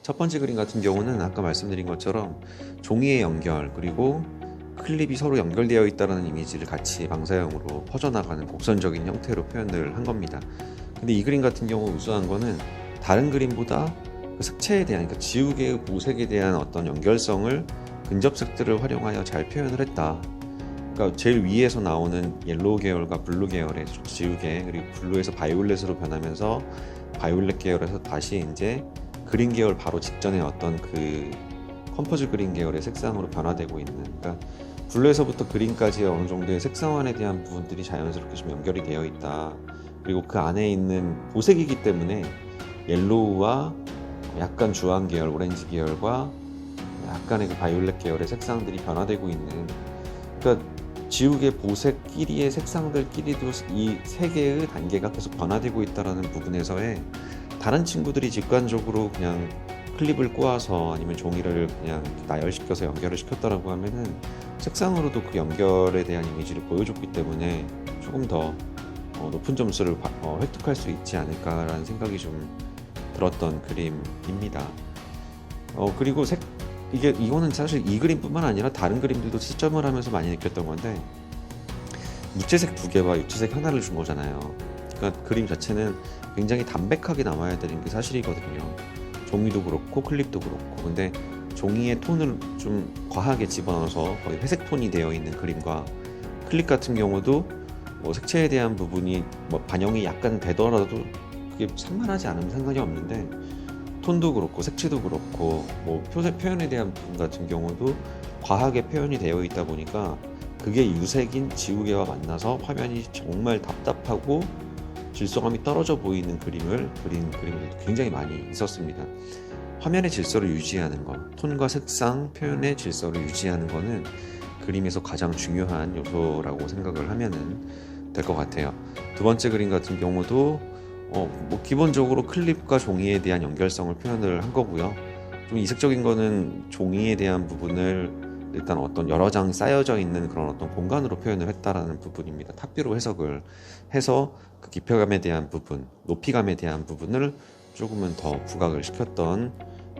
첫 번째 그림 같은 경우는 아까 말씀드린 것처럼 종이의 연결 그리고 클립이 서로 연결되어 있다는 이미지를 같이 방사형으로 퍼져나가는 곡선적인 형태로 표현을 한 겁니다. 근데 이 그림 같은 경우 우수한 거는 다른 그림보다 그 색채에 대한, 그러니까 지우개의 보색에 대한 어떤 연결성을 근접색들을 활용하여 잘 표현을 했다. 그러니까 제일 위에서 나오는 옐로우 계열과 블루 계열의 지우개, 그리고 블루에서 바이올렛으로 변하면서 바이올렛 계열에서 다시 이제 그린 계열 바로 직전에 어떤 그 컴포즈 그린 계열의 색상으로 변화되고 있는, 그러니까 블루에서부터 그린까지의 어느 정도의 색상환에 대한 부분들이 자연스럽게 좀 연결이 되어 있다. 그리고 그 안에 있는 보색이기 때문에 옐로우와 약간 주황 계열, 오렌지 계열과 약간의 그 바이올렛 계열의 색상들이 변화되고 있는, 그러니까 지우개 보색끼리의 색상들끼리도 이 세 개의 단계가 계속 변화되고 있다는 부분에서의 다른 친구들이 직관적으로 그냥 클립을 꼬아서 아니면 종이를 그냥 나열시켜서 연결을 시켰다라고 하면은 색상으로도 그 연결에 대한 이미지를 보여줬기 때문에 조금 더 높은 점수를 획득할 수 있지 않을까라는 생각이 좀 들었던 그림입니다. 그리고 이거는 사실 이 그림뿐만 아니라 다른 그림들도 시점을 하면서 많이 느꼈던 건데, 무채색 두 개와 유채색 하나를 준 거잖아요. 그러니까 그림 자체는 굉장히 담백하게 남아야 되는 게 사실이거든요. 종이도 그렇고 클립도 그렇고. 근데 종이의 톤을 좀 과하게 집어넣어서 거의 회색 톤이 되어 있는 그림과, 클립 같은 경우도 뭐 색채에 대한 부분이 뭐 반영이 약간 되더라도 그게 산만하지 않으면 상관이 없는데, 톤도 그렇고 색채도 그렇고 뭐 표현에 대한 부분 같은 경우도 과하게 표현이 되어 있다 보니까 그게 유색인 지우개와 만나서 화면이 정말 답답하고 질서감이 떨어져 보이는 그림을 그린 그림들도 굉장히 많이 있었습니다. 화면의 질서를 유지하는 것, 톤과 색상, 표현의 질서를 유지하는 것은 그림에서 가장 중요한 요소라고 생각을 하면 될 것 같아요. 두 번째 그림 같은 경우도 뭐 기본적으로 클립과 종이에 대한 연결성을 표현을 한 거고요. 좀 이색적인 거는 종이에 대한 부분을 일단 어떤 여러 장 쌓여져 있는 그런 어떤 공간으로 표현을 했다라는 부분입니다. 탑뷰로 해석을 해서 그 깊이감에 대한 부분, 높이감에 대한 부분을 조금은 더 부각을 시켰던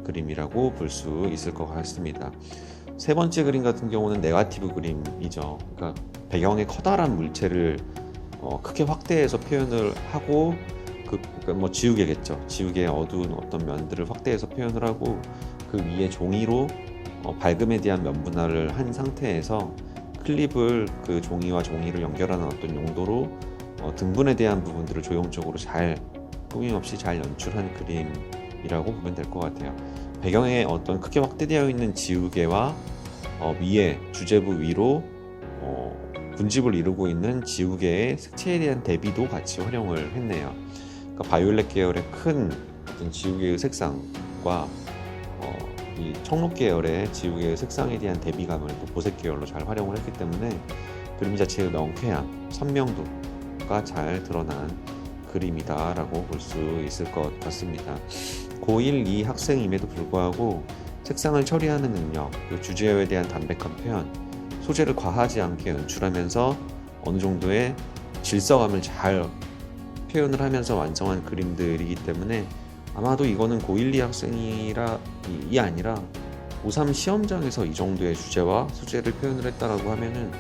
그림이라고 볼 수 있을 것 같습니다. 세 번째 그림 같은 경우는 네거티브 그림이죠. 그러니까 배경의 커다란 물체를 크게 확대해서 표현을 하고, 그러니까 뭐 지우개겠죠. 지우개의 어두운 어떤 면들을 확대해서 표현을 하고, 그 위에 종이로 밝음에 대한 면분할을 한 상태에서 클립을 그 종이와 종이를 연결하는 어떤 용도로 등분에 대한 부분들을 조형적으로 잘, 꾸밈없이 잘 연출한 그림이라고 보면 될 것 같아요. 배경에 어떤 크게 확대되어 있는 지우개와 위에 주제부 위로 분집을 이루고 있는 지우개의 색채에 대한 대비도 같이 활용을 했네요. 그러니까 바이올렛 계열의 큰 어떤 지우개의 색상과 이 청록 계열의 지우개의 색상에 대한 대비감을 또 보색 계열로 잘 활용을 했기 때문에 그림 자체의 명쾌함, 선명도가 잘 드러난 그림이다라고 볼 수 있을 것 같습니다. 고1, 2 학생임에도 불구하고 색상을 처리하는 능력, 그리고 주제어에 대한 담백한 표현, 소재를 과하지 않게 연출하면서 어느 정도의 질서감을 잘 표현을 하면서 완성한 그림들이기 때문에 아마도 이거는 고1, 2 학생이 아니라 고3 시험장에서 이 정도의 주제와 소재를 표현을 했다라고 하면은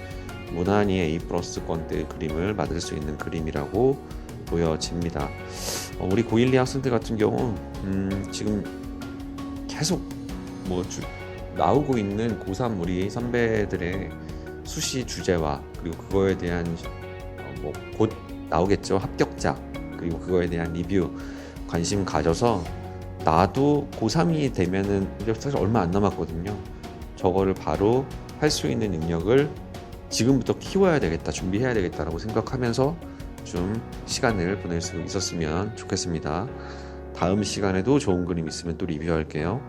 무난히 A+권대의 그림을 받을 수 있는 그림이라고 보여집니다. 우리 고1, 2 학생들 같은 경우 지금 계속 뭐 나오고 있는 고3 우리 선배들의 수시 주제와, 그리고 그거에 대한 뭐 곧 나오겠죠, 합격작, 그리고 그거에 대한 리뷰 관심 가져서, 나도 고3이 되면은 사실 얼마 안 남았거든요. 저거를 바로 할 수 있는 능력을 지금부터 키워야 되겠다, 준비해야 되겠다라고 생각하면서 좀 시간을 보낼 수 있었으면 좋겠습니다. 다음 시간에도 좋은 그림 있으면 또 리뷰할게요.